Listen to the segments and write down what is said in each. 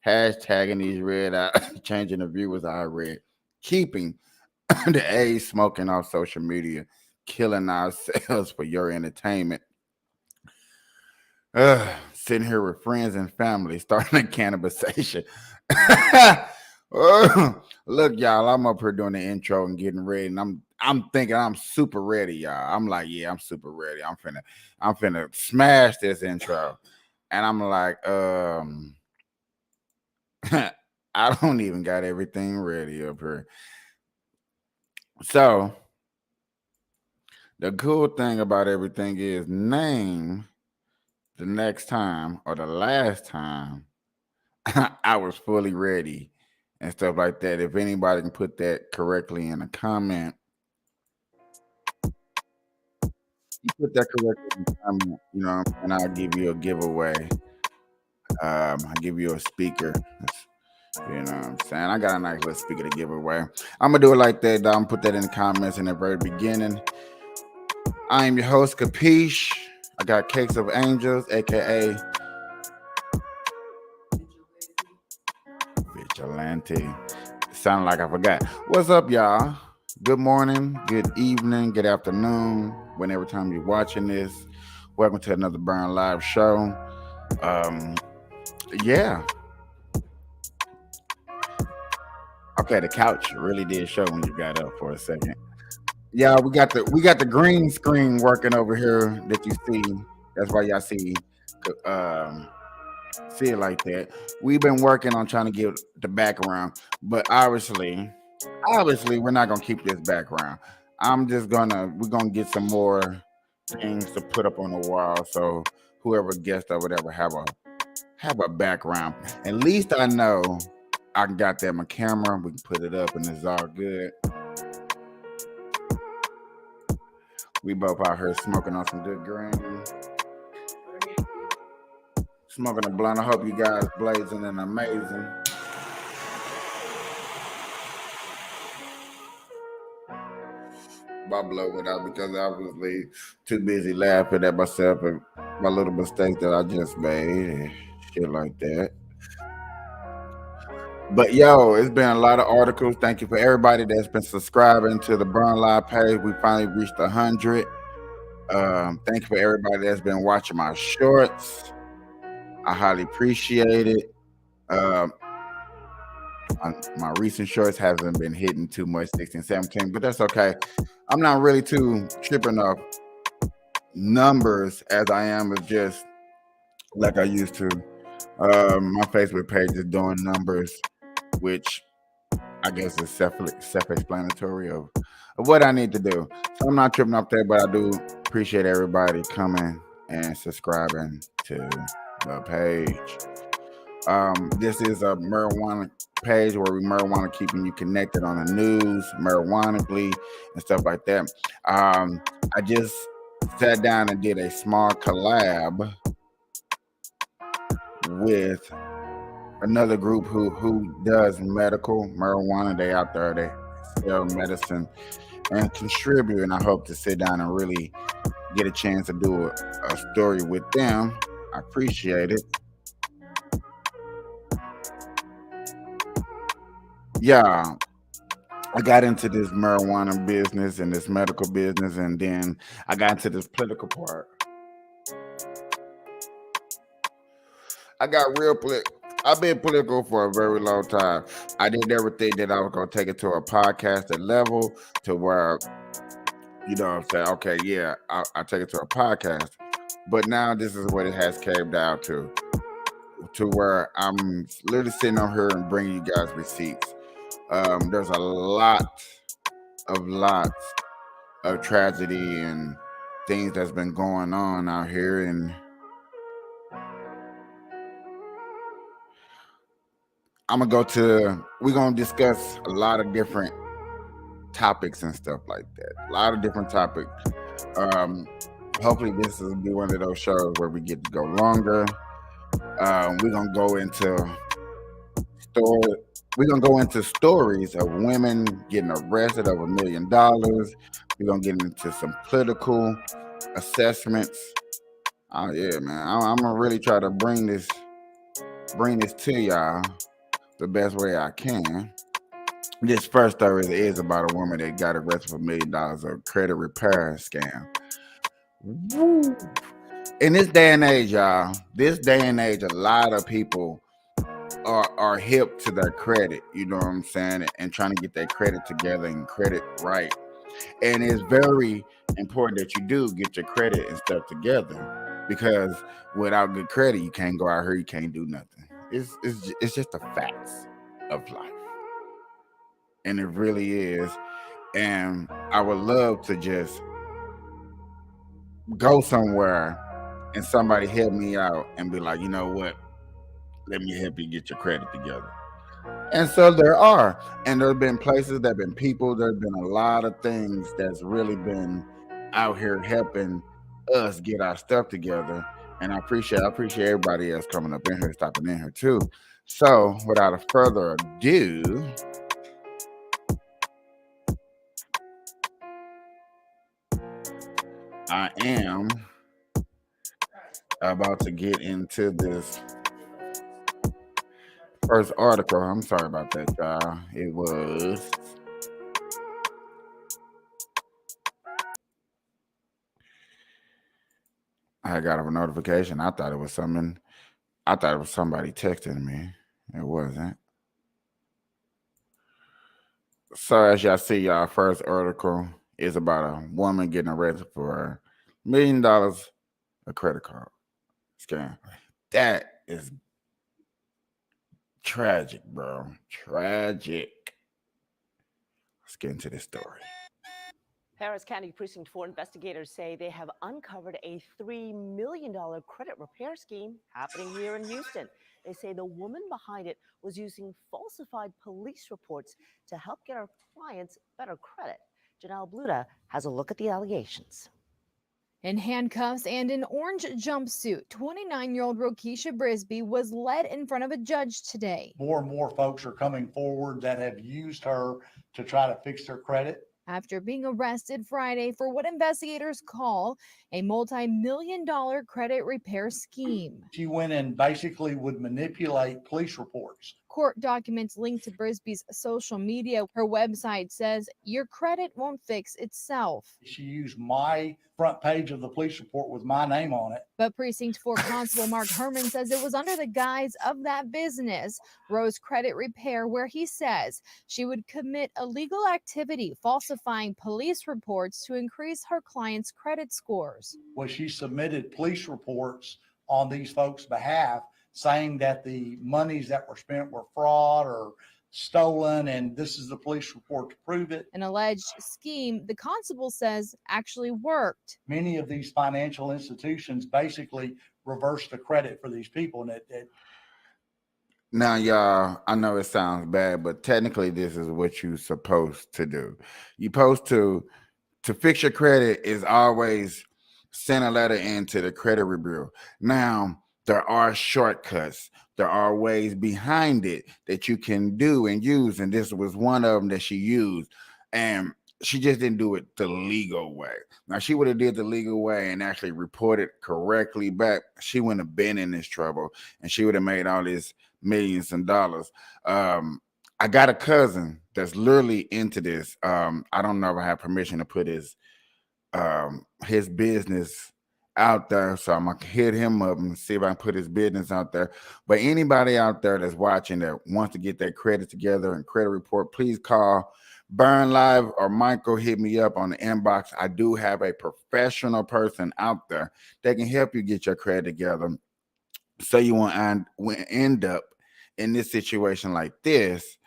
hashtagging these red eyes, changing the viewers I read, keeping the age smoking off social media, killing ourselves for your entertainment. Sitting here with friends and family, starting a cannabisation. Look, y'all, I'm up here doing the intro and getting ready, and I'm thinking I'm super ready, y'all. I'm like, yeah, I'm super ready. I'm finna smash this intro. And I'm like, I don't even got everything ready up here. So the cool thing about everything is name the next time or the last time I was fully ready and stuff like that. If anybody can put that correctly in a comment, you put that correctly in the comment, and I'll give you a giveaway. I'll give you a speaker. You know what I'm saying? I got a nice little speaker to give away. I'm gonna do it like that. I'm gonna put that in the comments in the very beginning. I am your host, Capiche. I got Cakes of Angels, aka Vigilante. Sounded like I forgot. What's up, y'all? Good morning, good evening, good afternoon, whenever time you're watching this. Welcome to another Burn Live show. Yeah. Okay, the couch really did show when you got up for a second. Yeah, we got the green screen working over here that you see. That's why y'all um see it like that. We've been working on trying to get the background, but obviously we're not gonna keep this background. We're gonna get some more things to put up on the wall so whoever guest or whatever have a background. At least I know I got that my camera. We can put it up and it's all good. We both out here smoking on some good green. Smoking a blunt. I hope you guys blazing and amazing. I blow it out because I was too busy laughing at myself and my little mistake that I just made and shit like that. But yo, it's been a lot of articles. Thank you for everybody that's been subscribing to the Burn Live page. We finally reached 100. Thank you for everybody that's been watching my shorts. I highly appreciate it. My recent shorts hasn't been hitting too much, 16, 17, but that's okay. I'm not really too tripping off numbers as I am as just like I used to. My Facebook page is doing numbers, which I guess is self-explanatory of what I need to do. So I'm not tripping off that, but I do appreciate everybody coming and subscribing to the page. This is a marijuana page where we marijuana keeping you connected on the news, marijuanally and stuff like that. I just sat down and did a small collab with another group who does medical marijuana. They out there, they sell medicine and contribute, and I hope to sit down and really get a chance to do a story with them. I appreciate it. Yeah, I got into this marijuana business and this medical business, and then I got into this political part. I got real political. I've been political for a very long time. I did everything that I was going to take it to a podcasting level to where, I'm saying, okay, yeah, I take it to a podcast. But now this is what it has came down to where I'm literally sitting on here and bringing you guys receipts. There's a lots of tragedy and things that's been going on out here, and we're gonna discuss a lot of different topics and stuff like that. A lot of different topics. Hopefully this will be one of those shows where we get to go longer. We're gonna go into stories of women getting arrested over $1 million. We're gonna get into some political assessments. Oh yeah, man. I'm gonna really try to bring this bring this to y'all the best way I can. This first story is about a woman that got arrested for $1 million of credit repair scam. Woo. In this day and age, y'all, a lot of people are hip to their credit, you know what I'm saying, and trying to get their credit together and credit right. And it's very important that you do get your credit and stuff together, because without good credit, you can't go out here, you can't do nothing. It's just the facts of life, and it really is. And I would love to just go somewhere and somebody help me out and be like, you know what, let me help you get your credit together. And so there are, and there have been places, there have been people, there have been a lot of things that's really been out here helping us get our stuff together. And I appreciate everybody else coming up in here, stopping in here too. So without a further ado, I am about to get into this first article. I'm sorry about that, y'all. It was I got a notification. I thought it was something. I thought it was somebody texting me. It wasn't. So as y'all see, y'all first article is about a woman getting arrested for $1 million a credit card scam. That is tragic, bro. Tragic. Let's get into this story. Harris County Precinct 4 investigators say they have uncovered a $3 million credit repair scheme happening here in Houston. They say the woman behind it was using falsified police reports to help get her clients better credit. Janelle Bluta has a look at the allegations. In handcuffs and an orange jumpsuit, 29-year-old Rokisha Brisby was led in front of a judge today. More and more folks are coming forward that have used her to try to fix their credit. After being arrested Friday for what investigators call a multi-million-dollar credit repair scheme. She went and basically would manipulate police reports. Court documents linked to Brisby's social media. Her website says your credit won't fix itself. She used my front page of the police report with my name on it. But Precinct 4 Constable Mark Herman says it was under the guise of that business, Rose Credit Repair, where he says she would commit illegal activity, falsifying police reports to increase her clients' credit scores. Well, she submitted police reports on these folks' behalf, saying that the monies that were spent were fraud or stolen, and this is the police report to prove it. An alleged scheme, the constable says, actually worked. Many of these financial institutions basically reverse the credit for these people, and Now, y'all, I know it sounds bad, but technically this is what you're supposed to do. You're supposed to fix your credit is always send a letter into the credit bureau. Now, there are shortcuts. There are ways behind it that you can do and use. And this was one of them that she used. And she just didn't do it the legal way. Now, she would have did the legal way and actually reported correctly back, she wouldn't have been in this trouble, and she would have made all these millions of dollars. I got a cousin that's literally into this. I don't know if I have permission to put his business out there, so I'm gonna hit him up and see if I can put his business out there. But anybody out there that's watching that wants to get their credit together and credit report, please call Burn Live or Michael. Hit me up on the inbox. I do have a professional person out there that can help you get your credit together, so you won't end up in this situation like this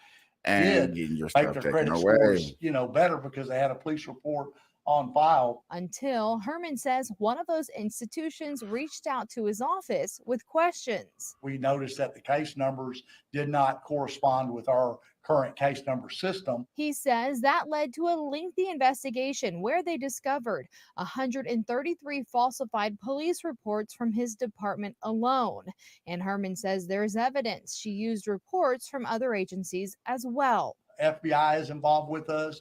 and getting your stuff taken away. Better because they had a police report on file. Until Herman says one of those institutions reached out to his office with questions. We noticed that the case numbers did not correspond with our current case number system. He says that led to a lengthy investigation where they discovered 133 falsified police reports from his department alone. And Herman says there's evidence she used reports from other agencies as well. FBI is involved with us.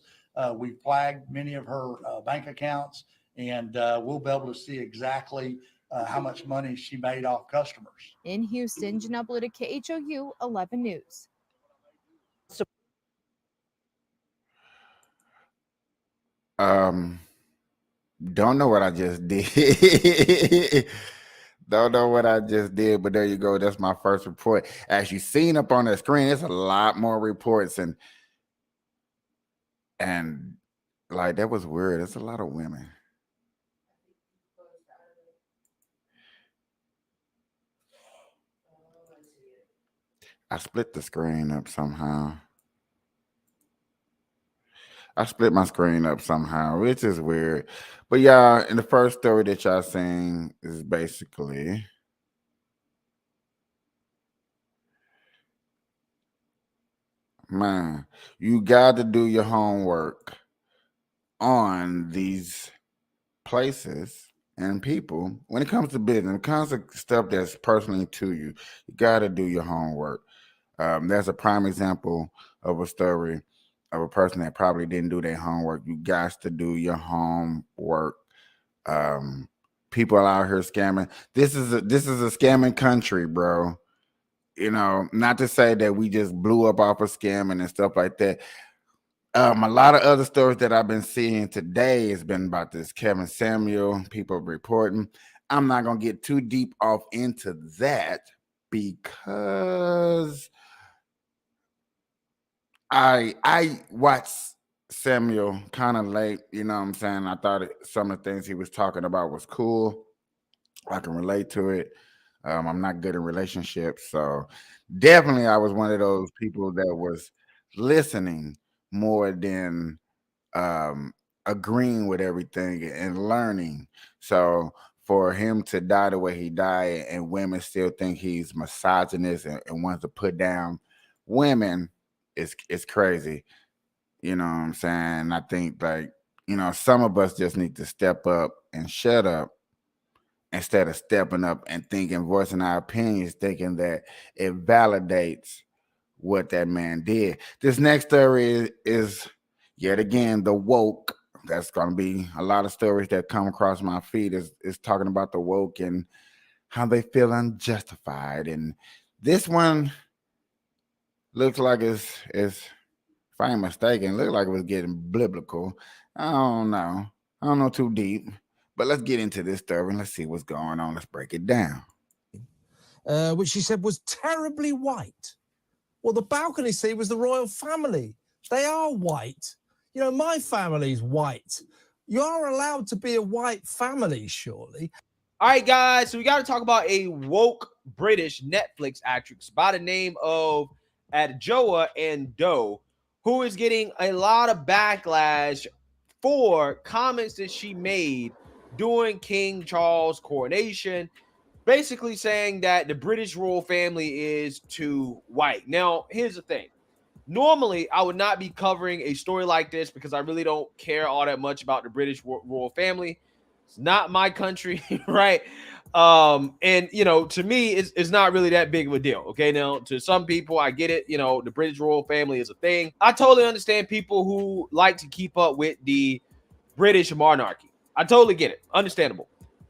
We flagged many of her bank accounts, and we'll be able to see exactly how much money she made off customers. In Houston, Janelle Blue to KHOU 11 News. Don't know what I just did. Don't know what I just did, but there you go. That's my first report. As you seen up on the screen, there's a lot more reports, and like that was weird. There's a lot of women. I split the screen up somehow. I split my screen up somehow, which is weird. But yeah, and the first story that y'all seen is basically man, you got to do your homework on these places and people when it comes to business. When it comes to stuff that's personally to you, you got to do your homework. That's a prime example of a story of a person that probably didn't do their homework. You got to do your homework. People out here scamming. This is a scamming country, bro. You know, not to say that we just blew up off of scamming and stuff like that. A lot of other stories that I've been seeing today has been about this Kevin Samuel, people reporting. I'm not gonna get too deep off into that because I watched Samuel kind of late, you know what I'm saying? I thought some of the things he was talking about was cool. I can relate to it. I'm not good in relationships, so definitely I was one of those people that was listening more than agreeing with everything and learning. So for him to die the way he died, and women still think he's misogynist and wants to put down women, it's crazy. You know what I'm saying? I think like, you know, some of us just need to step up and shut up instead of stepping up and thinking, voicing our opinions, thinking that it validates what that man did. This next story is yet again the woke. That's going to be a lot of stories that come across my feed is talking about the woke and how they feel unjustified. And this one looks like it's if I ain't mistaken, looked like it was getting biblical. I don't know. I don't know too deep. But let's get into this story and let's see what's going on. Let's break it down. Which she said was terribly white. Well, the balcony scene was the royal family. They are white. You know, my family's white. You're allowed to be a white family, surely. All right, guys, so we got to talk about a woke British Netflix actress by the name of Adjoa Andoh, who is getting a lot of backlash for comments that she made during King Charles' coronation, basically saying that the British royal family is too white. Now, here's the thing. Normally, I would not be covering a story like this because I really don't care all that much about the British royal family. It's not my country, right? And, you know, to me, it's not really that big of a deal, okay? Now, to some people, I get it. You know, the British royal family is a thing. I totally understand people who like to keep up with the British monarchy. I totally get it. Understandable.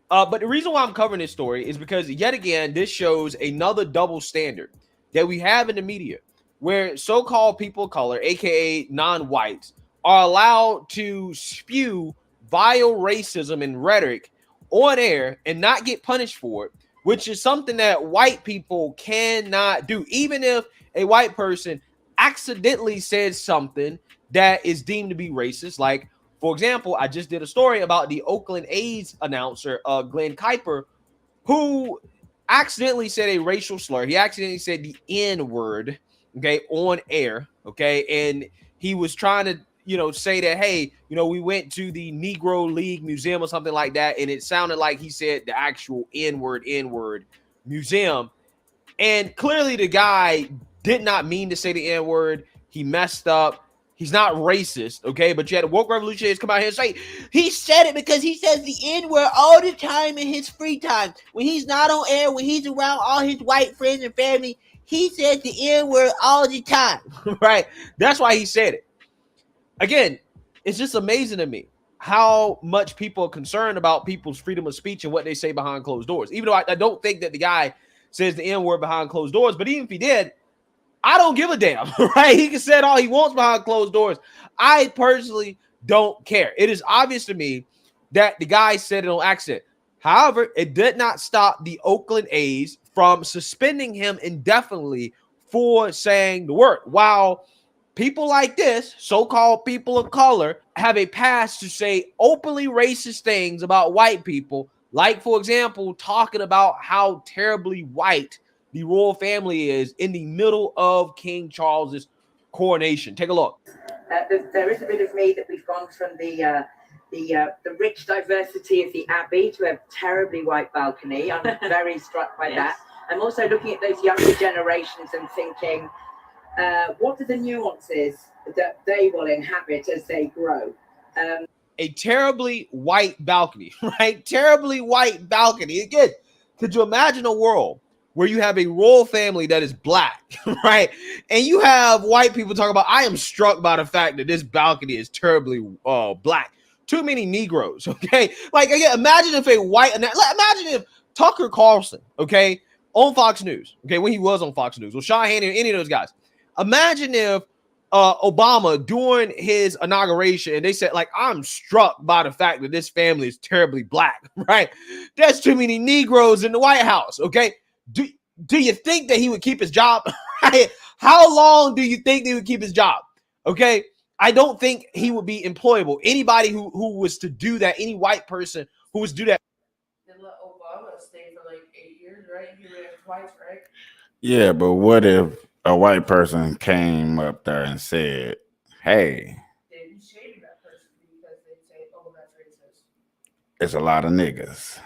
But the reason why I'm covering this story is because, yet again, this shows another double standard that we have in the media where so-called people of color, aka non-whites, are allowed to spew vile racism and rhetoric on air and not get punished for it, which is something that white people cannot do. Even if a white person accidentally says something that is deemed to be racist, like, for example, I just did a story about the Oakland A's announcer, Glenn Kuiper, who accidentally said a racial slur. He accidentally said the N-word, okay, on air, okay, and he was trying to, you know, say that, hey, you know, we went to the Negro League Museum or something like that, and it sounded like he said the actual N-word museum, and clearly the guy did not mean to say the N-word. He messed up. He's not racist, okay? But you had the woke revolutionaries come out here and say, he said it because he says the N-word all the time in his free time. When he's not on air, when he's around all his white friends and family, he says the N-word all the time, right? That's why he said it. Again, it's just amazing to me how much people are concerned about people's freedom of speech and what they say behind closed doors. Even though I don't think that the guy says the N-word behind closed doors, but even if he did, I don't give a damn, right? He can say all he wants behind closed doors. I personally don't care. It is obvious to me that the guy said it on accident. However, it did not stop the Oakland A's from suspending him indefinitely for saying the word. While people like this, so-called people of color, have a pass to say openly racist things about white people, like, for example, talking about how terribly white the royal family is in the middle of King Charles's coronation. Take a look. There is a bit of me that we've gone from the rich diversity of the Abbey to a terribly white balcony. I'm very struck by that. I'm also looking at those younger generations and thinking, what are the nuances that they will inhabit as they grow? A terribly white balcony, right? Terribly white balcony. Again, could you imagine a world where you have a royal family that is black, right? And you have white people talking about, I am struck by the fact that this balcony is terribly black. Too many Negroes, okay? Like, again, imagine if imagine if Tucker Carlson, okay, on Fox News, okay, when he was on Fox News, or Sean Hannity, any of those guys. Imagine if Obama during his inauguration, and they said, like, I'm struck by the fact that this family is terribly black, right? There's too many Negroes in the White House, okay? Do you think that he would keep his job? Right? How long do you think he would keep his job? Okay, I don't think he would be employable. Anybody who was to do that, any white person who was to do that. They let Obama stay for like 8 years, right? He ran twice, right? Yeah, but what if a white person came up there and said, "Hey, They'd be shading that person because they say, "Oh, that's racist." it's a lot of niggas."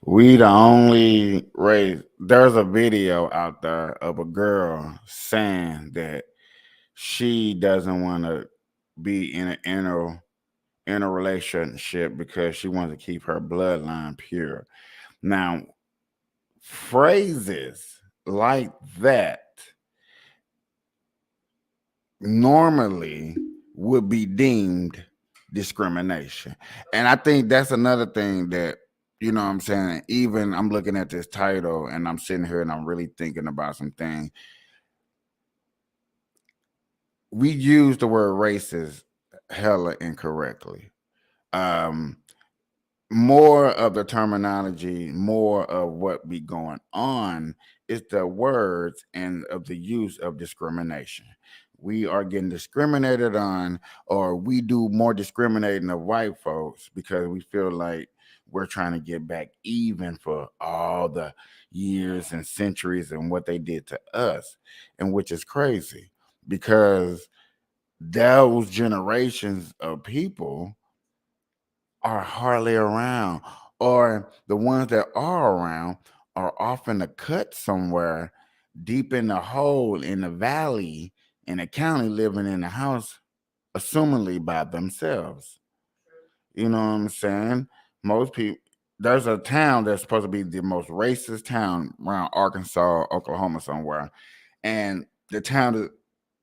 We the only race. There's a video out there of a girl saying that she doesn't want to be in an inner relationship because she wants to keep her bloodline pure. Now, phrases like that normally would be deemed discrimination. And I think that's another thing that, you know what I'm saying, even I'm looking at this title and I'm sitting here and I'm really thinking about some things. We use the word racist hella incorrectly. More of the terminology, more of what be going on is the words and of the use of discrimination. We are getting discriminated on, or we do more discriminating of white folks because we feel like we're trying to get back even for all the years and centuries and what they did to us, and which is crazy because those generations of people are hardly around, or the ones that are around are off in the cut somewhere deep in the hole in the valley in the county, living in a house, assumingly by themselves. You know what I'm saying? Most people, there's a town that's supposed to be the most racist town around Arkansas, Oklahoma, somewhere, and the town is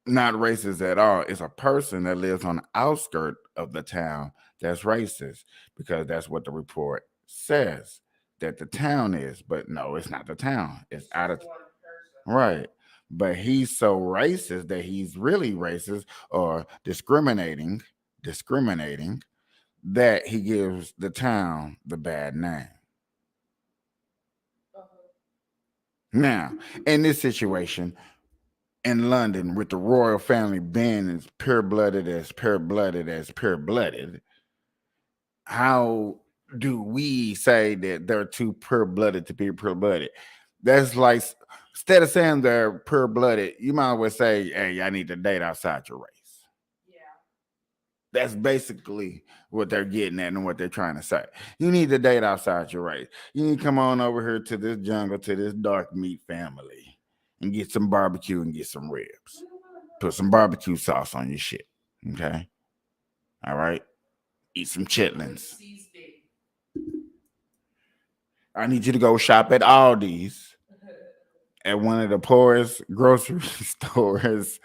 not racist at all. It's a person that lives on the outskirt of the town that's racist because that's what the report says that the town is. But no, it's not the town. It's out of right. But he's so racist that he's really racist or discriminating that he gives the town the bad name. Now, in this situation, in London, with the royal family being as pure-blooded, how do we say that they're too pure-blooded to be pure-blooded? That's like, instead of saying they're pure-blooded, you might as well say, hey, I need to date outside your race. Yeah. That's basically what they're getting at and what they're trying to say. You need to date outside your race. You need to come on over here to this jungle, to this dark meat family, and get some barbecue and get some ribs. Put some barbecue sauce on your shit. Okay? All right? Eat some chitlins. I need you to go shop at Aldi's, at one of the poorest grocery stores.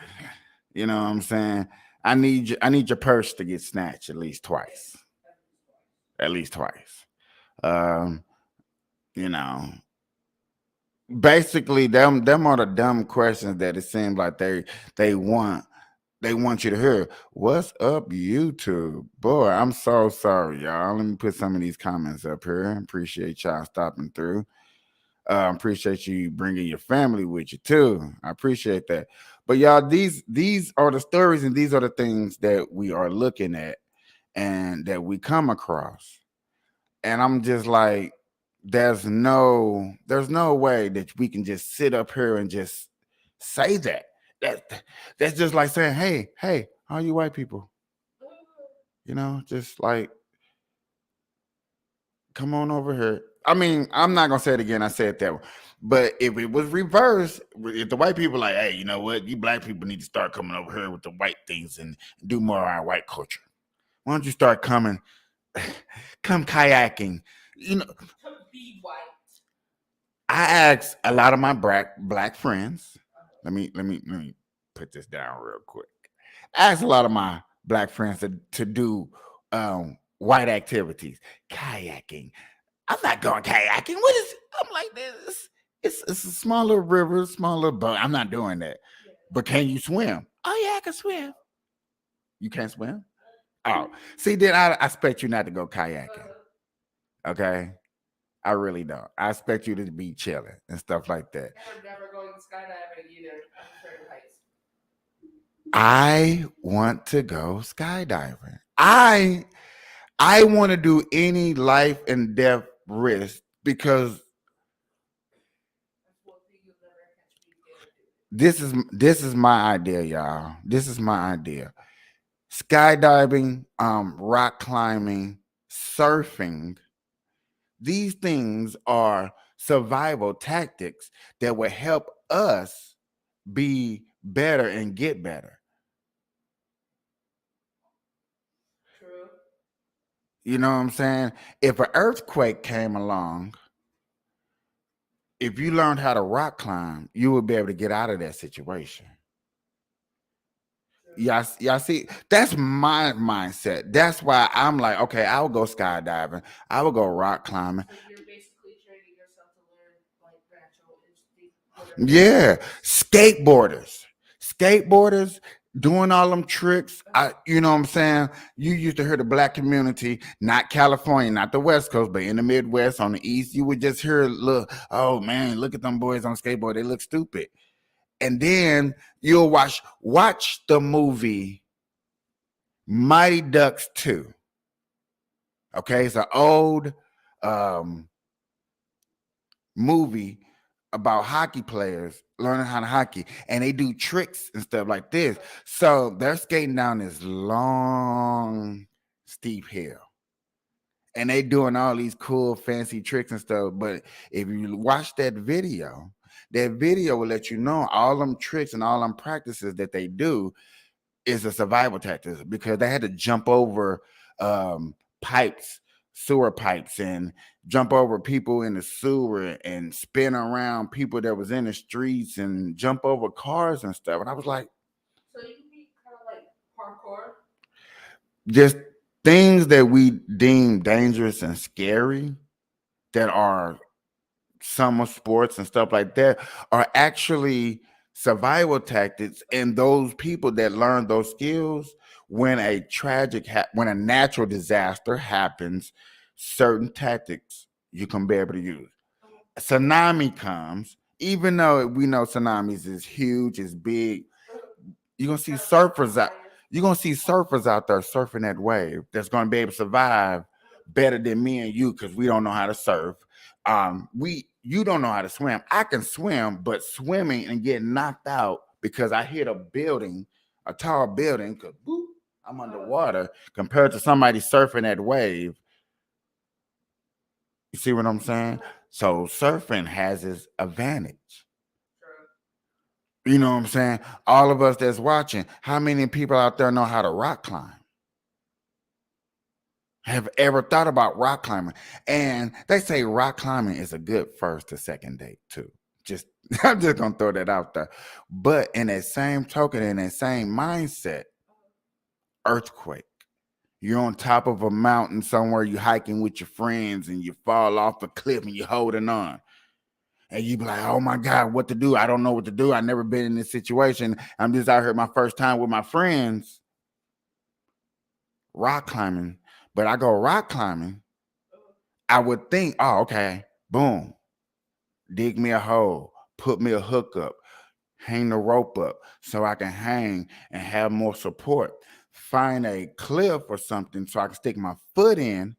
You know what I'm saying? I need your purse to get snatched at least twice. At least twice. Um, you know, basically them are the dumb questions that it seems like they want you to hear. What's up, YouTube? Boy, I'm so sorry, y'all. Let me put some of these comments up here. Appreciate y'all stopping through. Appreciate you bringing your family with you too. I appreciate that. But y'all, these are the stories and these are the things that we are looking at and that we come across. And I'm just like, there's no way that we can just sit up here and just say that. That's just like saying, hey, all you white people, just like, come on over here. I mean, I'm not gonna say it again. I said that one. But if it was reversed, if the white people like, hey, you know what, you black people need to start coming over here with the white things and do more of our white culture. Why don't you start come kayaking? Be white. I asked a lot of my black friends. Let me put this down real quick. I asked a lot of my black friends to do white activities, kayaking. I'm not going kayaking. What is it? I'm like this. It's a smaller river, smaller boat. I'm not doing that. But can you swim? Oh yeah, I can swim. You can't swim? Oh, see, then I expect you not to go kayaking. Okay. I really don't. I expect you to be chilling and stuff like that. I'm never going skydiving either. I'm afraid of heights. I want to go skydiving. I want to do any life and death risk because That's one thing you'll never catch me doing. this is my idea, y'all. This is my idea. Skydiving, rock climbing, surfing. These things are survival tactics that will help us be better and get better. True. You know what I'm saying? If an earthquake came along, if you learned how to rock climb, you would be able to get out of that situation. Y'all see, that's my mindset. That's why I'm like, okay, I will go skydiving. I will go rock climbing. So you're basically training yourself to learn like natural instinct. Yeah, skateboarders doing all them tricks. You know what I'm saying? You used to hear the black community, not California, not the West Coast, but in the Midwest, on the East, you would just hear, look, oh man, look at them boys on skateboard. They look stupid. And then you'll watch the movie Mighty Ducks 2. Okay, it's an old movie about hockey players learning how to hockey, and they do tricks and stuff like this. So they're skating down this long, steep hill, and they doing all these cool, fancy tricks and stuff. But if you watch that video will let you know all them tricks and all them practices that they do is a survival tactic because they had to jump over sewer pipes, and jump over people in the sewer and spin around people that was in the streets and jump over cars and stuff. And I was like, So you can be kind of like parkour. just things that we deem dangerous and scary that are summer sports and stuff like that are actually survival tactics. And those people that learn those skills, when a natural disaster happens, certain tactics you can be able to use. A tsunami comes, even though we know tsunamis is huge, is big, you're gonna see surfers out. You're gonna see surfers out there surfing that wave that's gonna be able to survive better than me and you because we don't know how to surf. You don't know how to swim. I can swim, but swimming and getting knocked out because I hit a tall building, because I'm underwater compared to somebody surfing that wave. You see what I'm saying? So surfing has its advantage. You know what I'm saying? All of us that's watching, how many people out there know how to rock climb? Have ever thought about rock climbing? And they say rock climbing is a good first to second date too. I'm just gonna throw that out there. But in that same token, in that same mindset, earthquake. You're on top of a mountain somewhere, you hiking with your friends, and you fall off a cliff and you're holding on. And you be like, oh my God, what to do? I don't know what to do. I've never been in this situation. I'm just out here my first time with my friends rock climbing. But I go rock climbing, I would think, oh, okay, boom, dig me a hole, put me a hook up, hang the rope up so I can hang and have more support. Find a cliff or something so I can stick my foot in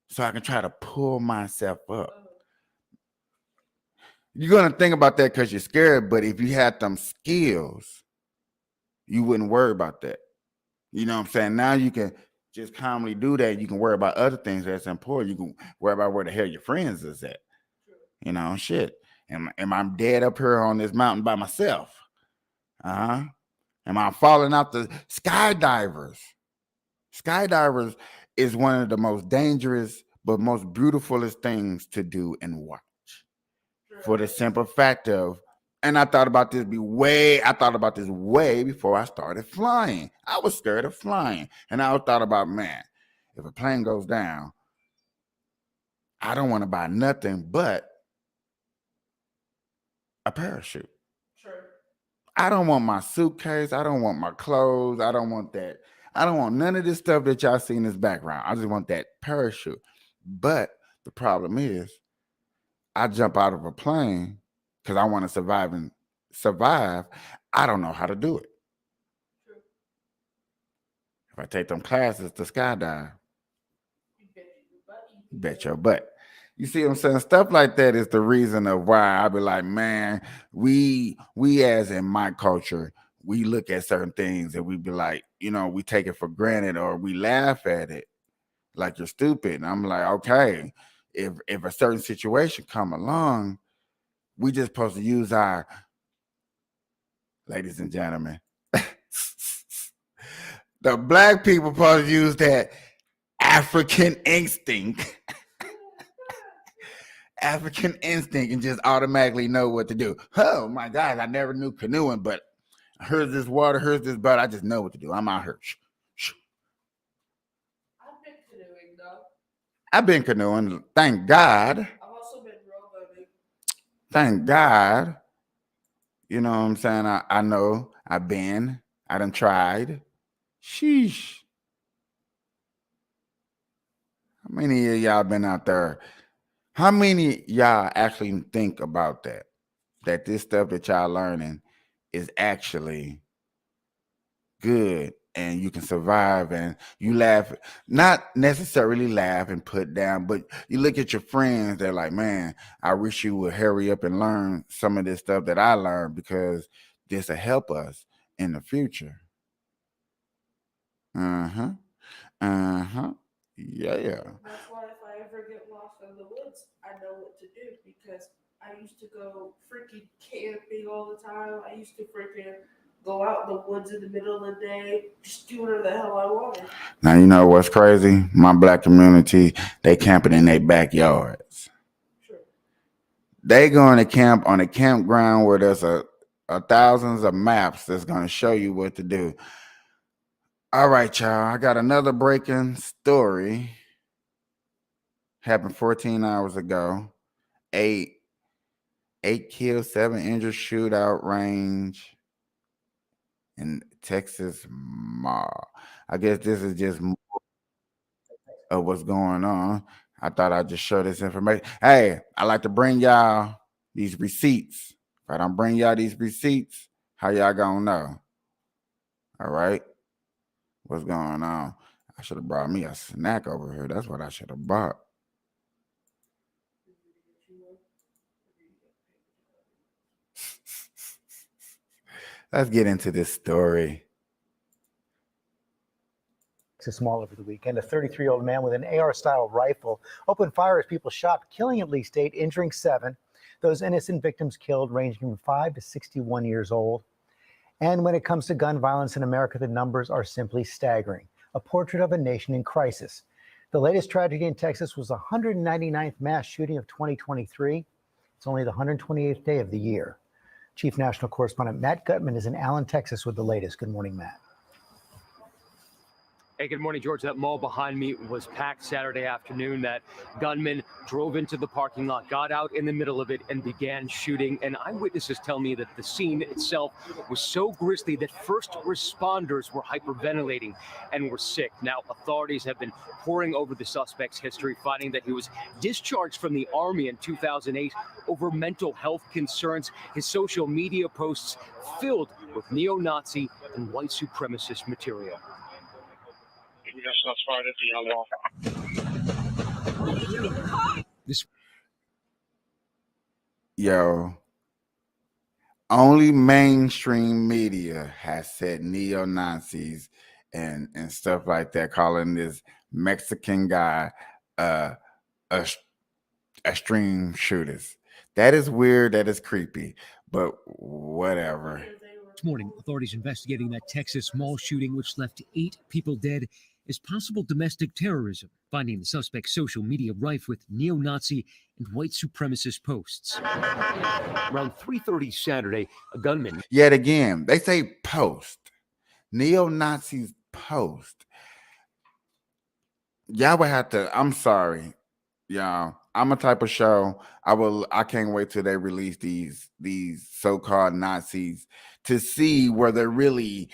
so I can try to pull myself up. You're going to think about that because you're scared, but if you had them skills, you wouldn't worry about that. You know what I'm saying? Now you can just calmly do that. You can worry about other things that's important. You can worry about where the hell your friends is at. You know, shit. Am I dead up here on this mountain by myself? Uh-huh. Am I falling out the skydivers? Skydivers is one of the most dangerous but most beautifulest things to do and watch. For the simple fact of, and I thought about this way before I started flying. I was scared of flying. And I thought about, man, if a plane goes down, I don't want to buy nothing but a parachute. Sure. I don't want my suitcase. I don't want my clothes. I don't want that. I don't want none of this stuff that y'all see in this background. I just want that parachute. But the problem is, I jump out of a plane because I want to survive. I don't know how to do it. True. If I take them classes to skydive, You bet your butt. you bet your butt. You see what I'm saying? Stuff like that is the reason of why I be like, man, we as in my culture, we look at certain things and we be like, you know, we take it for granted or we laugh at it like you're stupid. And I'm like, okay, if a certain situation come along, we just supposed to use our, ladies and gentlemen, the black people supposed to use that African instinct. African instinct and just automatically know what to do. Oh my God, I never knew canoeing, but here's this water, here's this boat. I just know what to do. I'm out here. I've been canoeing though. I've been canoeing. Thank God. I've also been rowboating. Thank God. You know what I'm saying? I know. I done tried. Sheesh. How many of y'all been out there? How many of y'all actually think about that? That this stuff that y'all learning is actually good and you can survive and you laugh, not necessarily laugh and put down, but you look at your friends, they're like, man, I wish you would hurry up and learn some of this stuff that I learned because this will help us in the future. Uh-huh. Uh-huh. Yeah. That's why if I ever get lost in the woods, I know what to do because I used to go freaking camping all the time. I used to freaking go out in the woods in the middle of the day, just do whatever the hell I wanted. Now, you know what's crazy? My black community, they camping in their backyards. Sure. They going to camp on a campground where there's a thousands of maps that's going to show you what to do. All right, y'all. I got another breaking story. Happened 14 hours ago. 8 killed, 7 injured shootout range in Texas Mall. I guess this is just more of what's going on. I thought I'd just show this information. Hey, I like to bring y'all these receipts. If I don't bring y'all these receipts, how y'all gonna know? All right. What's going on? I should have brought me a snack over here. That's what I should have bought. Let's get into this story. Texas Mall over the weekend. A 33-year-old man with an AR-style rifle opened fire as people shot, killing at least 8, injuring 7. Those innocent victims killed ranging from 5 to 61 years old. And when it comes to gun violence in America, the numbers are simply staggering. A portrait of a nation in crisis. The latest tragedy in Texas was the 199th mass shooting of 2023. It's only the 128th day of the year. Chief National Correspondent Matt Gutman is in Allen, Texas with the latest. Good morning, Matt. Hey, good morning, George. That mall behind me was packed Saturday afternoon. That gunman drove into the parking lot, got out in the middle of it, and began shooting. And eyewitnesses tell me that the scene itself was so grisly that first responders were hyperventilating and were sick. Now, authorities have been poring over the suspect's history, finding that he was discharged from the Army in 2008 over mental health concerns. His social media posts filled with neo-Nazi and white supremacist material. Yo, only mainstream media has said neo-Nazis and stuff like that, calling this Mexican guy extreme shooters. That is weird. That is creepy. But whatever. This morning, authorities investigating that Texas mall shooting, which left 8 people dead, is possible domestic terrorism, finding the suspect's social media rife with neo-Nazi and white supremacist posts. Around 3:30 Saturday, a gunman. Yet again, they say post. Neo-Nazis post. Y'all would have to, I'm sorry, y'all. I'm a type of show. I can't wait till they release these so-called Nazis to see where they're really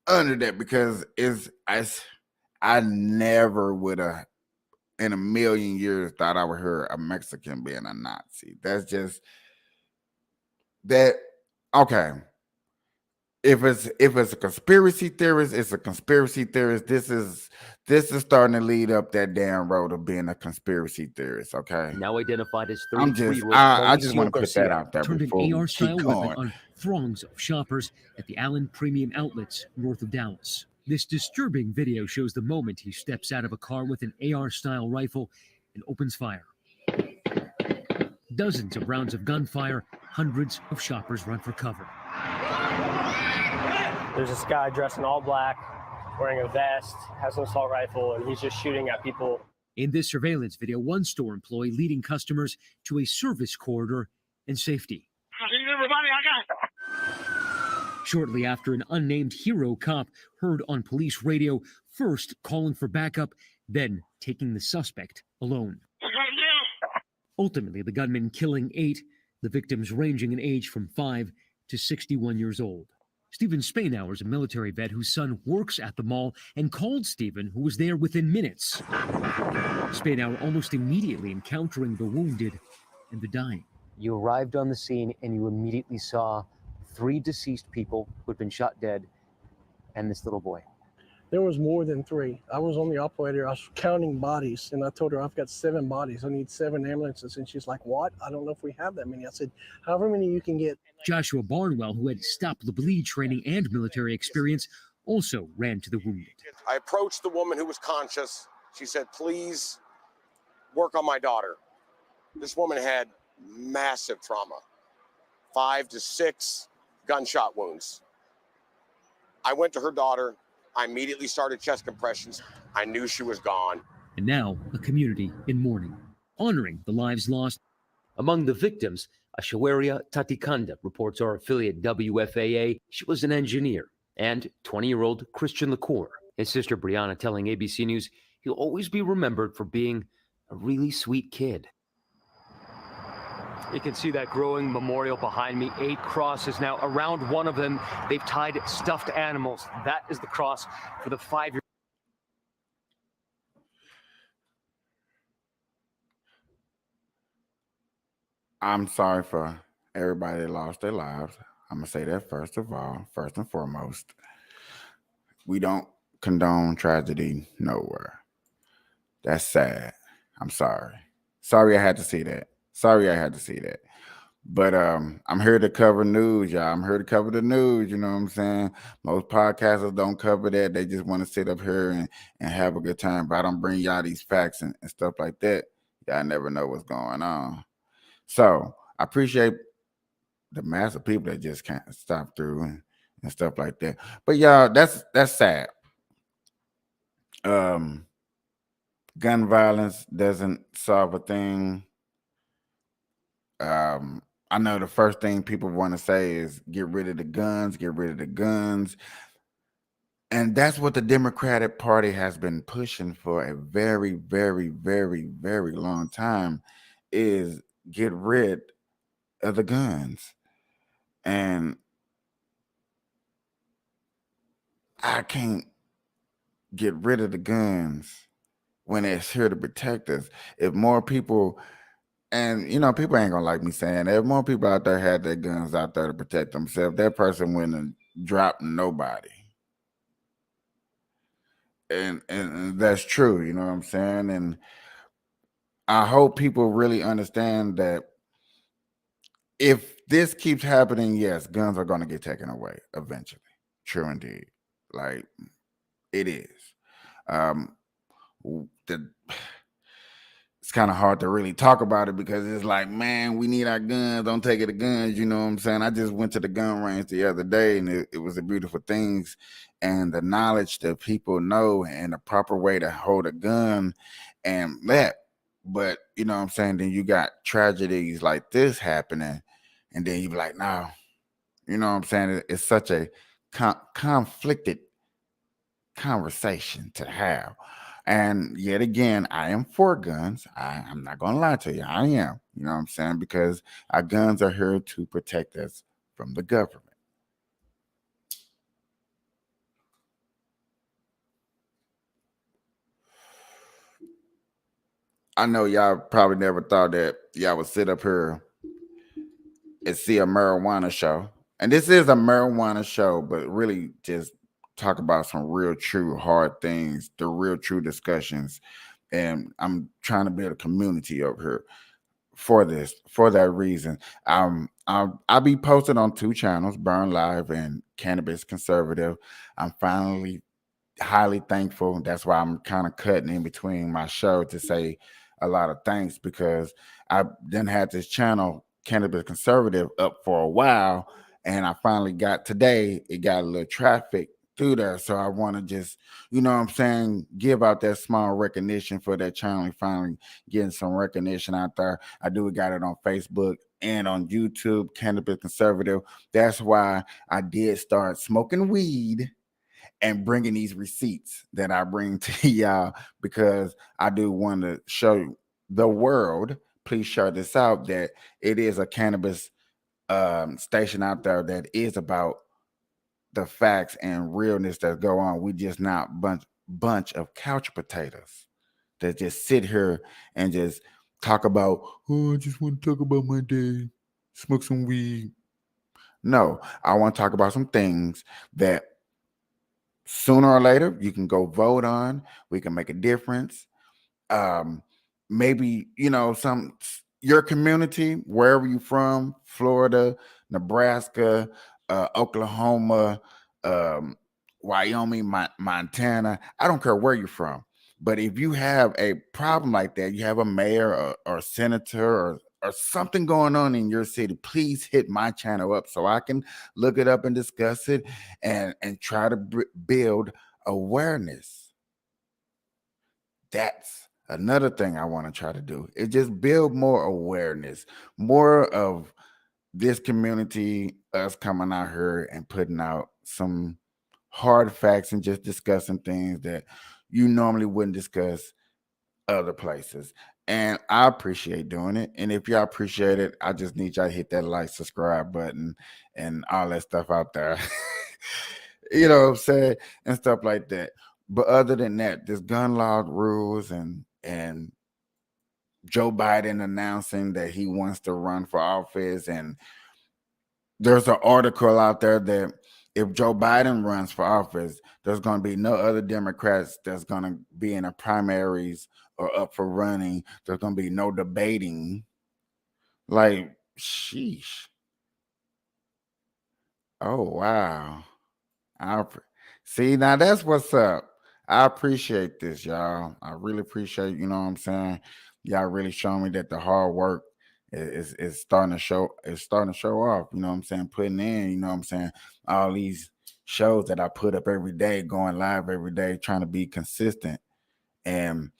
under that, because I never would have in a million years thought I would hear a Mexican being a Nazi. That's just that. Okay. If it's a conspiracy theorist, it's a conspiracy theorist. This is starting to lead up that damn road of being a conspiracy theorist. Okay. Now identified as I 33-year-old just want to put that out there turned before an we AR-style keep weapon going. on throngs of shoppers at the Allen Premium Outlets north of Dallas. This disturbing video shows the moment he steps out of a car with an AR-style rifle and opens fire. Dozens of rounds of gunfire, hundreds of shoppers run for cover. There's this guy dressed in all black, wearing a vest, has an assault rifle, and he's just shooting at people. In this surveillance video, one store employee leading customers to a service corridor and safety. Shortly after, an unnamed hero cop heard on police radio, first calling for backup, then taking the suspect alone. Ultimately, the gunman killing 8, the victims ranging in age from 5 to 61 years old. Stephen Spainauer is a military vet whose son works at the mall and called Stephen, who was there within minutes. Spainauer almost immediately encountering the wounded and the dying. You arrived on the scene and you immediately saw 3 deceased people who had been shot dead and this little boy. There was more than 3. I was on the operator. I was counting bodies, and I told her, I've got 7 bodies. I need 7 ambulances. And she's like, what? I don't know if we have that many. I said, however many you can get. Joshua Barnwell, who had Stop the Bleed training and military experience, also ran to the wounded. I approached the woman who was conscious. She said, please work on my daughter. This woman had massive trauma, 5 to 6 gunshot wounds. I went to her daughter. I immediately started chest compressions. I knew she was gone. And now a community in mourning, honoring the lives lost. Among the victims, Ashawaria Tatikanda, reports our affiliate WFAA. She was an engineer. And 20-year-old Christian LaCour, his sister Brianna, telling ABC News he'll always be remembered for being a really sweet kid. You can see that growing memorial behind me. 8 crosses now. Around one of them, they've tied stuffed animals. That is the cross for the 5-year-old. I'm sorry for everybody that lost their lives. I'm going to say that first of all, first and foremost. We don't condone tragedy nowhere. That's sad. I'm sorry. Sorry I had to see that. But I'm here to cover news, y'all. I'm here to cover the news, you know what I'm saying? Most podcasters don't cover that. They just want to sit up here and have a good time. But I don't bring y'all these facts and stuff like that. Y'all never know what's going on. So I appreciate the mass of people that just can't stop through and stuff like that. But y'all, that's sad. Gun violence doesn't solve a thing. I know the first thing people want to say is get rid of the guns. And that's what the Democratic Party has been pushing for a very, very, very, very long time, is get rid of the guns. And I can't get rid of the guns when it's here to protect us. If more people, and people ain't gonna like me saying that, if more people out there had their guns out there to protect themselves, that person wouldn't drop nobody. And that's true, you know what I'm saying? And I hope people really understand that if this keeps happening, yes, guns are going to get taken away eventually. True indeed. Like, it is. It's kind of hard to really talk about it because it's like, man, we need our guns. Don't take it to guns. You know what I'm saying? I just went to the gun range the other day, and it was a beautiful things. And the knowledge that people know and the proper way to hold a gun and that. But, you know what I'm saying? Then you got tragedies like this happening. And then you be like, no, you know what I'm saying? It's such a conflicted conversation to have. And yet again, I am for guns. I'm not going to lie to you. I am, you know what I'm saying? Because our guns are here to protect us from the government. I know y'all probably never thought that y'all would sit up here and see a marijuana show. And this is a marijuana show, but really just talk about some real, true, hard things, the real, true discussions. And I'm trying to build a community over here for this, for that reason. I'll be posted on 2 channels, Burn Live and Cannabis Conservative. I'm finally highly thankful. That's why I'm kind of cutting in between my show to say a lot of thanks, because I then had this channel, Cannabis Conservative, up for a while, and I finally got today, it got a little traffic through there. So I want to just, you know what I'm saying, give out that small recognition for that channel, finally getting some recognition out there. I got it on Facebook and on YouTube, Cannabis Conservative. That's why I did start smoking weed and bringing these receipts that I bring to y'all, because I do want to show the world, please share this out, that it is a cannabis station out there that is about the facts and realness that go on. We just not bunch of couch potatoes that just sit here and just talk about, oh, I just want to talk about my day, smoke some weed. No, I want to talk about some things that sooner or later you can go vote on. We can make a difference. Maybe, your community, wherever you're from, Florida, Nebraska, Oklahoma, Wyoming, Montana, I don't care where you're from. But if you have a problem like that, you have a mayor or senator or something going on in your city, please hit my channel up so I can look it up and discuss it and try to build awareness. That's another thing I want to try to do, is just build more awareness, more of this community, us coming out here and putting out some hard facts and just discussing things that you normally wouldn't discuss other places. And I appreciate doing it. And if y'all appreciate it, I just need y'all to hit that like, subscribe button and all that stuff out there. You know what I'm saying? And stuff like that. But other than that, this gun law rules and Joe Biden announcing that he wants to run for office. And there's an article out there that if Joe Biden runs for office, there's going to be no other Democrats that's going to be in the primaries or up for running. There's going to be no debating. Like, sheesh. Oh, wow. See, now that's what's up. I appreciate this, y'all. I really appreciate, you know what I'm saying? Y'all really showing me that the hard work is starting to show. It's starting to show off. You know what I'm saying? Putting in, you know what I'm saying? All these shows that I put up every day, going live every day, trying to be consistent. And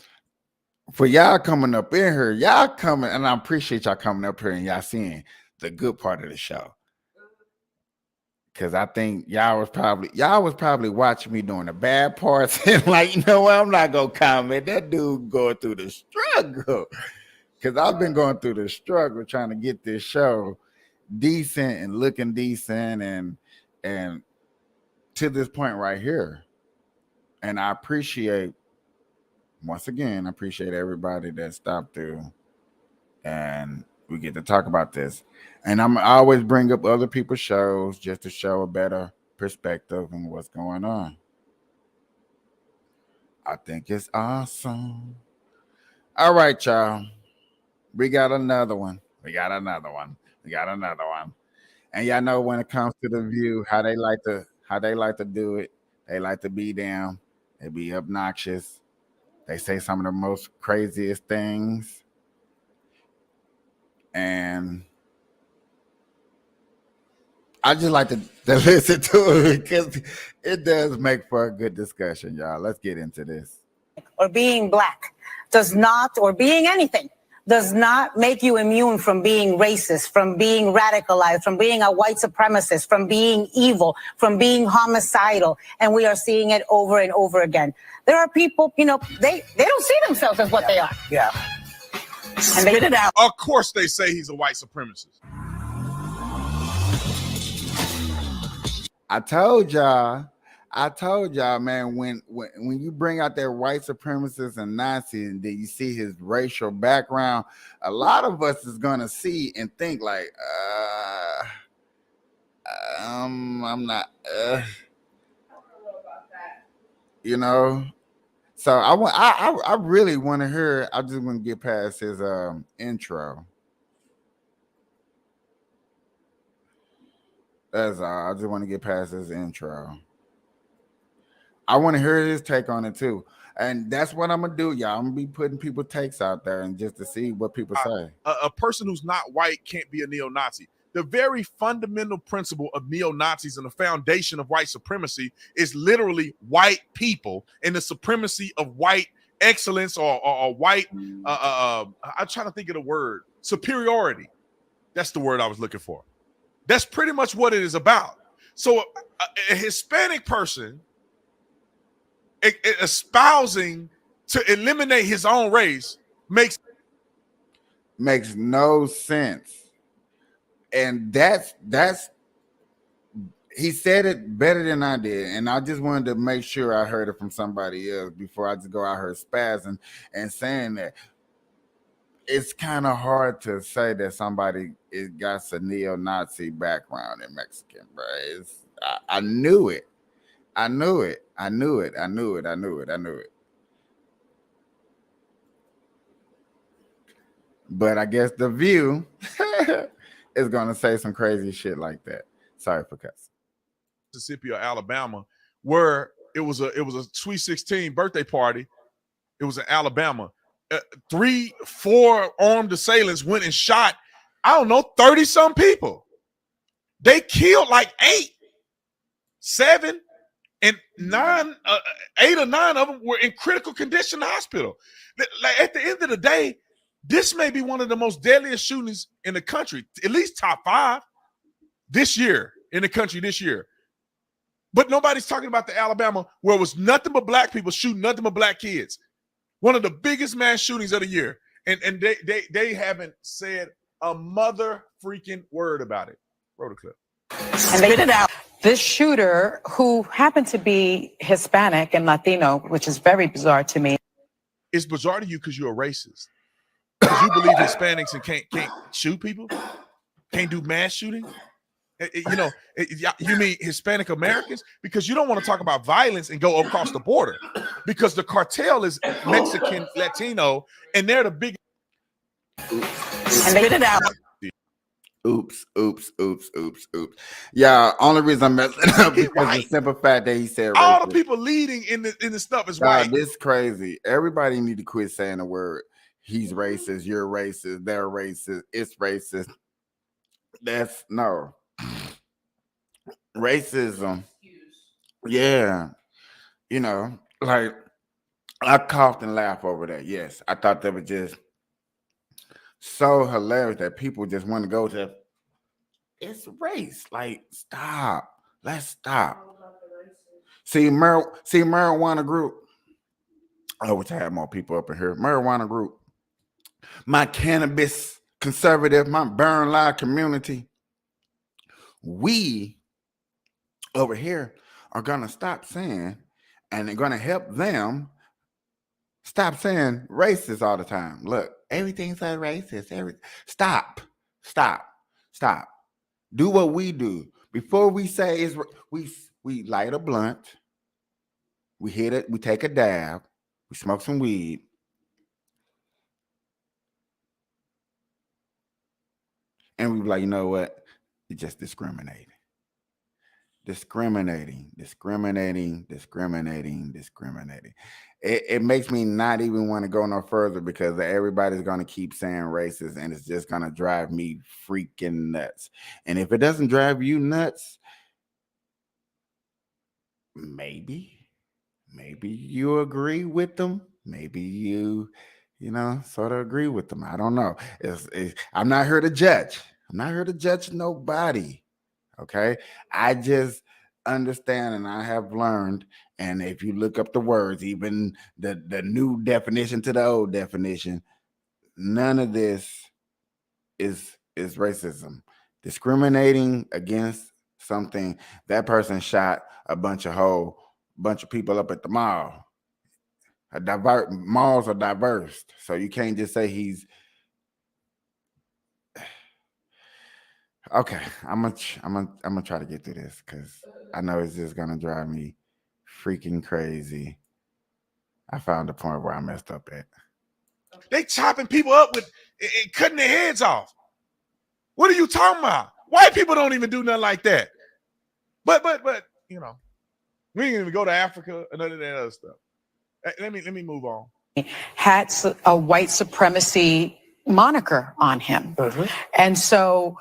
for y'all coming up in here, y'all coming, and I appreciate y'all coming up here and y'all seeing the good part of the show. Cause I think y'all was probably watching me doing the bad parts and like, you know what, I'm not gonna comment. That dude going through the struggle. Cause I've been going through the struggle trying to get this show decent and looking decent and to this point right here. And I appreciate everybody that stopped through and we get to talk about this. And I always bring up other people's shows just to show a better perspective on what's going on. I think it's awesome. All right, y'all. We got another one. And y'all know when it comes to The View, how they like to do it. They like to be down. They be obnoxious. They say some of the most craziest things. And I just like to listen to it because it does make for a good discussion, y'all. Let's get into this. Or being black does not, or being anything, does not make you immune from being racist, from being radicalized, from being a white supremacist, from being evil, from being homicidal. And we are seeing it over and over again. There are people, they don't see themselves as what they are. Yeah. And they get it out. Of course they say he's a white supremacist. I told y'all, man, when you bring out that white supremacist and Nazi and then you see his racial background, a lot of us is gonna see and think like, I'm not, So I really want to hear. I just want to get past his intro. That's all. I just want to get past his intro. I want to hear his take on it too. And that's what I'm going to do, y'all. I'm going to be putting people's takes out there and just to see what people say. A person who's not white can't be a neo-Nazi. The very fundamental principle of neo-Nazis and the foundation of white supremacy is literally white people and the supremacy of white excellence or white, I'm trying to think of the word, superiority. That's the word I was looking for. That's pretty much what it is about. So a Hispanic person espousing to eliminate his own race makes no sense. And that's he said it better than I did. And I just wanted to make sure I heard it from somebody else before I just go out here spazzing and saying that. It's kind of hard to say that somebody got a neo-Nazi background in Mexican, bro. I knew it. But I guess The View is gonna say some crazy shit like that. Sorry for cussing. Mississippi or Alabama, where it was a Sweet 16 birthday party. It was in Alabama. 3-4 armed assailants went and shot, 30-some people. They killed like 8, 7, and 9, 8 or 9 of them were in critical condition in the hospital. Like, at the end of the day, this may be one of the most deadliest shootings in the country, at least top 5 this year in the country this year. But nobody's talking about the Alabama where it was nothing but black people shooting nothing but black kids. One of the biggest mass shootings of the year. And they haven't said a mother freaking word about it. Roll the clip. And they get it out. This shooter, who happened to be Hispanic and Latino, which is very bizarre to me. It's bizarre to you because you're a racist. Because you believe Hispanics and can't shoot people? Can't do mass shooting? You mean Hispanic Americans? Because you don't want to talk about violence and go across the border. Because the cartel is Mexican, Latino, and they're the big. And they get it out. Oops. Yeah, only reason I'm messing up because the simple fact that he said all racist. the people leading in the stuff is God, white. this crazy. Everybody need to quit saying the word. He's racist. You're racist. They're racist. It's racist. That's no. Racism. Yeah. Like I coughed and laughed over that. Yes. I thought that was just so hilarious that people just want to go to it's race. Like, stop. Let's stop. See, marijuana group. I wish I had more people up in here. Marijuana group. My cannabis conservative, my Burn Live community. We over here are gonna stop saying, and they're gonna help them stop saying racist all the time. Look, everything's so racist. Stop. Do what we do. Before we say is we light a blunt, we hit it, we take a dab, we smoke some weed. And we be like, you know what? It's just discriminating. It makes me not even want to go no further because everybody's going to keep saying racist and it's just going to drive me freaking nuts. And if it doesn't drive you nuts, maybe you agree with them. Maybe you sort of agree with them. I don't know. I'm not here to judge. I'm not here to judge nobody. Okay. I just understand and I have learned. And if you look up the words, even the new definition to the old definition, none of this is racism. Discriminating against something. That person shot a bunch of people up at the mall. Malls are diverse. So you can't just say he's okay. I'm gonna try to get through this because I know it's just gonna drive me freaking crazy. I found the point where I messed up at. They chopping people up with and cutting their heads off. What are you talking about? White people don't even do nothing like that. But we ain't even go to Africa and none of that other stuff. Let me move on. Had a white supremacy moniker on him. And so,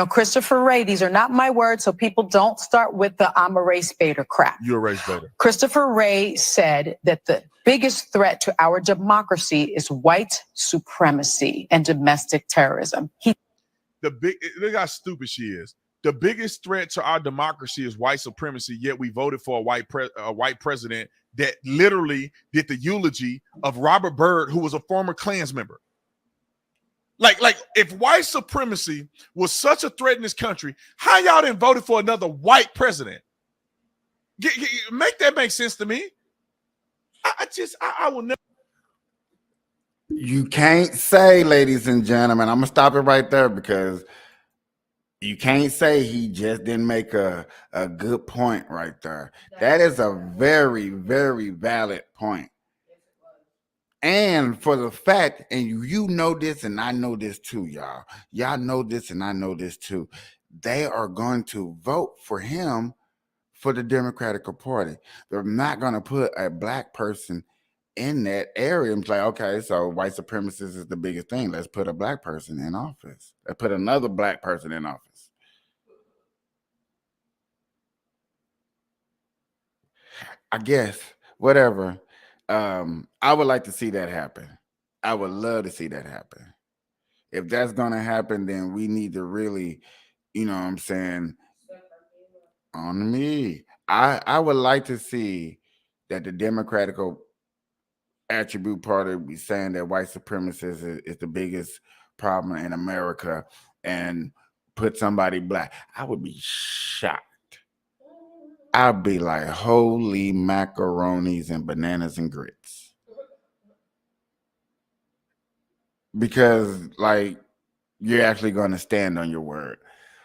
Christopher Wray, these are not my words, so people don't start with the I'm a race baiter crap. You're a race baiter. Christopher Wray said that the biggest threat to our democracy is white supremacy and domestic terrorism. Look how stupid she is. The biggest threat to our democracy is white supremacy, yet we voted for a white president that literally did the eulogy of Robert Byrd, who was a former Klans member. Like if white supremacy was such a threat in this country, how y'all didn't voted for another white president? Make that make sense to me. I will never. You can't say, ladies and gentlemen, I'm gonna stop it right there because you can't say he just didn't make a good point right there. That is a very, very valid point. And for the fact, and you know this, and I know this too, y'all. Y'all know this, and I know this too. They are going to vote for him for the Democratic Party. They're not going to put a black person in that area and say, okay, so white supremacists is the biggest thing. Let's put a black person in office. Let's put another black person in office. I guess, whatever. I would like to see that happen. I would love to see that happen. If that's going to happen, then we need to really, on me. I would like to see that the Democratic Attribute Party be saying that white supremacists is the biggest problem in America and put somebody black. I would be shocked. I'd be like, holy macaronis and bananas and grits. Because, you're actually going to stand on your word.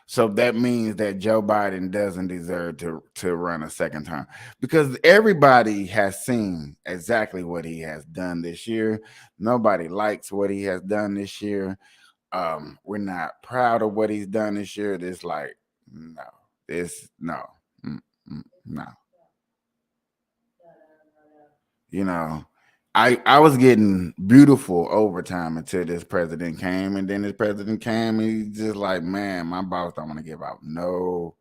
So that means that Joe Biden doesn't deserve to run a second term. Because everybody has seen exactly what he has done this year. Nobody likes what he has done this year. We're not proud of what he's done this year. No. I was getting beautiful overtime until this president came, and then this president came, and he's just like, man, my boss don't want to give out no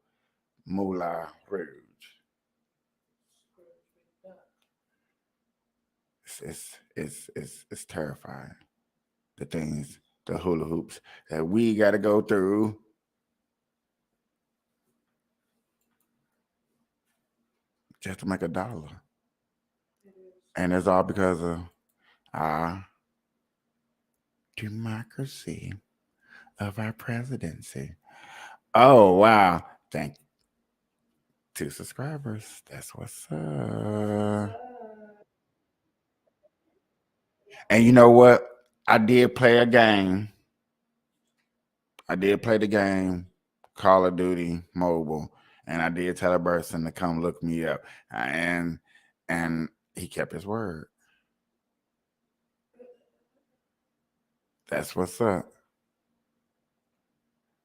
moolah rouge. It's terrifying. The hula hoops that we got to go through. just to make $1. And it's all because of our democracy of our presidency. Oh, wow. Thank you. 2 subscribers. That's what's up. And you know what? I did play a game. I did play the game, Call of Duty Mobile, and I did tell a person to come look me up. And he kept his word. That's what's up.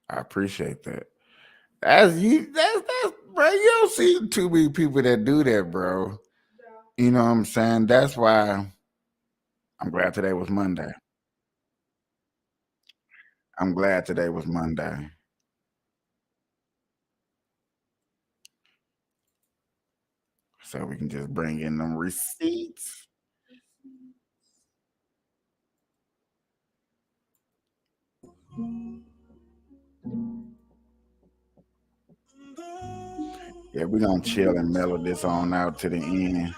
I appreciate that. That's bro. You don't see too many people that do that, bro. You know what I'm saying? That's why I'm glad today was Monday. I'm glad today was Monday. So we can just bring in them receipts. Yeah, we're gonna chill and mellow this on out to the end.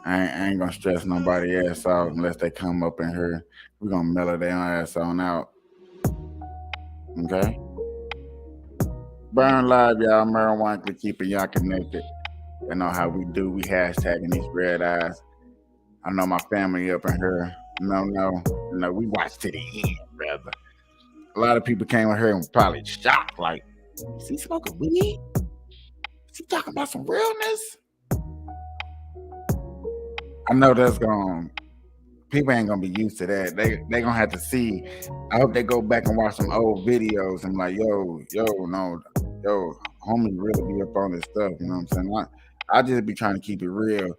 I ain't gonna stress nobody ass out unless they come up in here. We're gonna mellow their ass on out. Okay? Burn Live, y'all. Marijuana keeping y'all connected. You know how we do. We hashtagging these red eyes. I know my family up in here. No, we watch to the end, brother. A lot of people came in here and probably shocked, like, is he smoking weed? Is he talking about some realness? I know that's people ain't gonna be used to that. They gonna have to see. I hope they go back and watch some old videos and like, yo, homie really be up on this stuff. You know what I'm saying? I just be trying to keep it real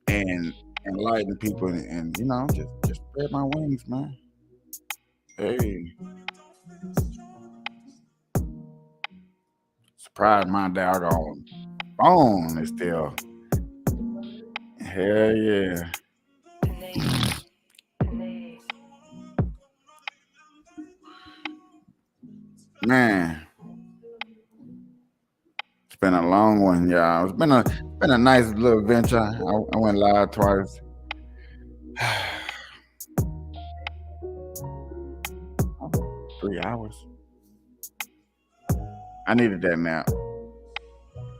and enlighten people and you know, just spread my wings, man. Hey. Surprised my doggone phone is still. Hell yeah. Man. It's been a long one, y'all. It's been a nice little adventure. I went live twice. 3 hours. I needed that nap.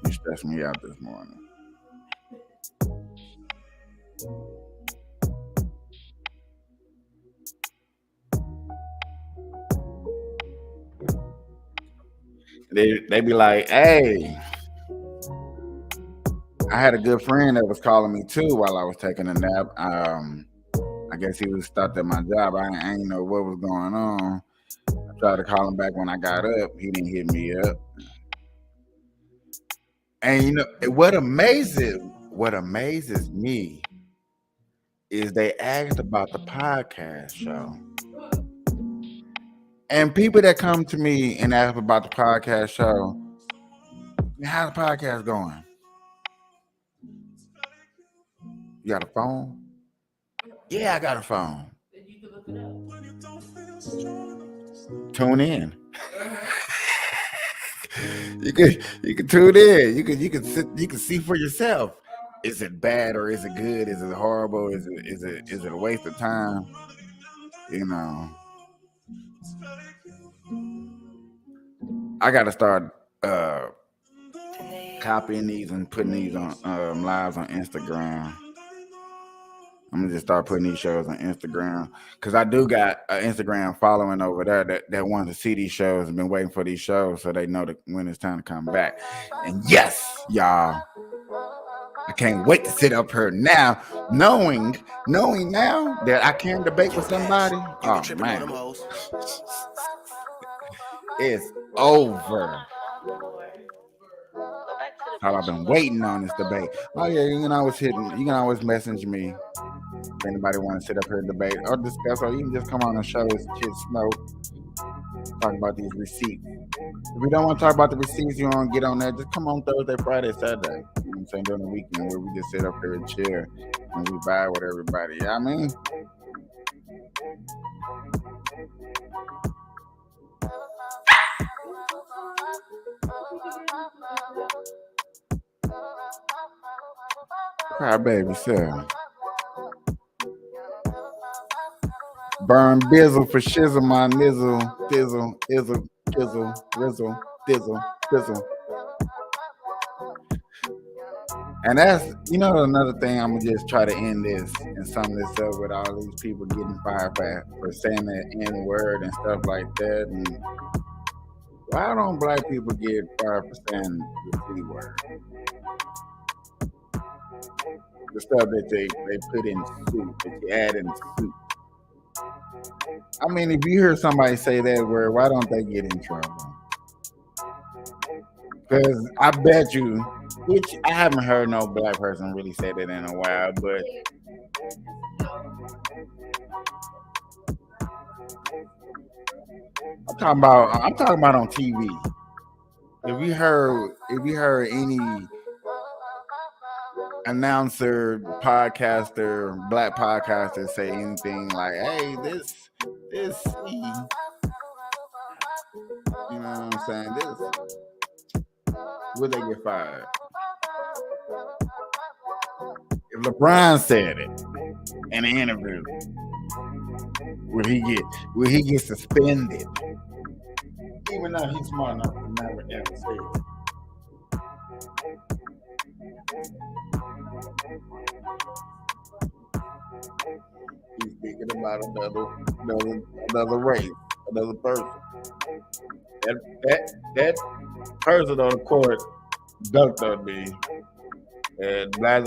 You stressed me out this morning. They be like, hey, I had a good friend that was calling me too while I was taking a nap. I guess he was stuck at my job. I ain't know what was going on. I tried to call him back when I got up. He didn't hit me up. And you know what amazes me is they asked about the podcast show. And people that come to me and ask about the podcast show, how's the podcast going? You got a phone? Yeah, I got a phone. Tune in. You can tune in. You can see for yourself. Is it bad or is it good? Is it horrible? Is it a waste of time? You know. I gotta start copying these and putting these on lives on Instagram. I'm gonna just start putting these shows on Instagram because I do got an Instagram following over there that wants to see these shows and been waiting for these shows so they know that when it's time to come back. And yes, y'all, I can't wait to sit up here now, knowing now that I can debate with somebody. Oh man, it's over. How I've been waiting on this debate. Oh yeah, you can always message me if anybody want to sit up here and debate or discuss, or even just come on the show, shit, smoke, talk about these receipts. If we don't want to talk about the receipts, you want to get on there, just come on Thursday, Friday, Saturday. You know what I'm saying? During the weekend where we just sit up here and chill and we vibe with everybody. You know what I mean? Cry baby, sir. Burn bizzle for shizzle, my nizzle, dizzle, izzle, kizzle, rizzle, dizzle, fizzle. And that's, another thing. I'm gonna just try to end this and sum this up with all these people getting fired for saying that N word and stuff like that. And why don't black people get fired for saying the C word? The stuff that they put in soup, that you add in soup. I mean, if you hear somebody say that word, why don't they get in trouble? Because I bet you, which I haven't heard no black person really say that in a while, but I'm talking about on TV. If you heard any announcer, podcaster, black podcaster say anything like, "Hey, this, you know what I'm saying? This, would they get fired?" If LeBron said it in an interview, will he get suspended? Even though he's smart enough to never ever say it. He's thinking about another race, another person. That person on the court dunked on me, and blah.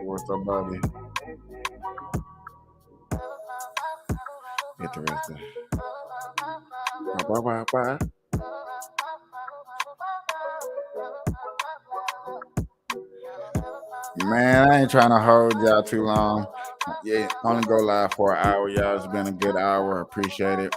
For somebody. Interesting. Bye. Man, I ain't trying to hold y'all too long. Yeah, only go live for an hour, y'all. It's been a good hour. Appreciate it.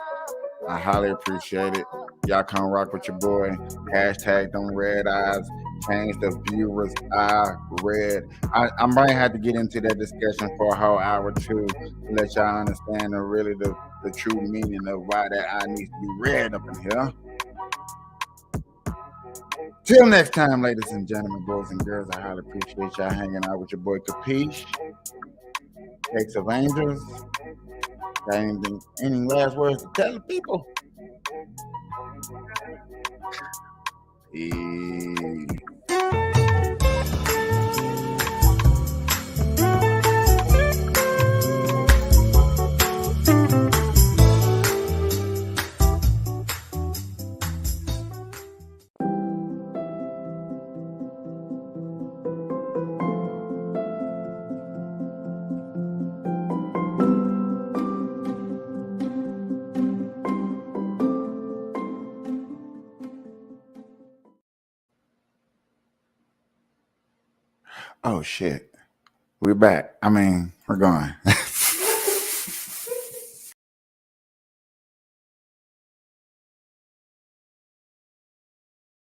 I highly appreciate it. Y'all come rock with your boy. Hashtag them red eyes. Change the viewers' eye red. I might have to get into that discussion for a whole hour too to let y'all understand the true meaning of why that eye needs to be red up in here. Till next time, ladies and gentlemen, boys and girls, I highly appreciate y'all hanging out with your boy Capiche. Cakes of Angels. Got any last words to tell the people? Oh shit. We're back. I mean, we're gone.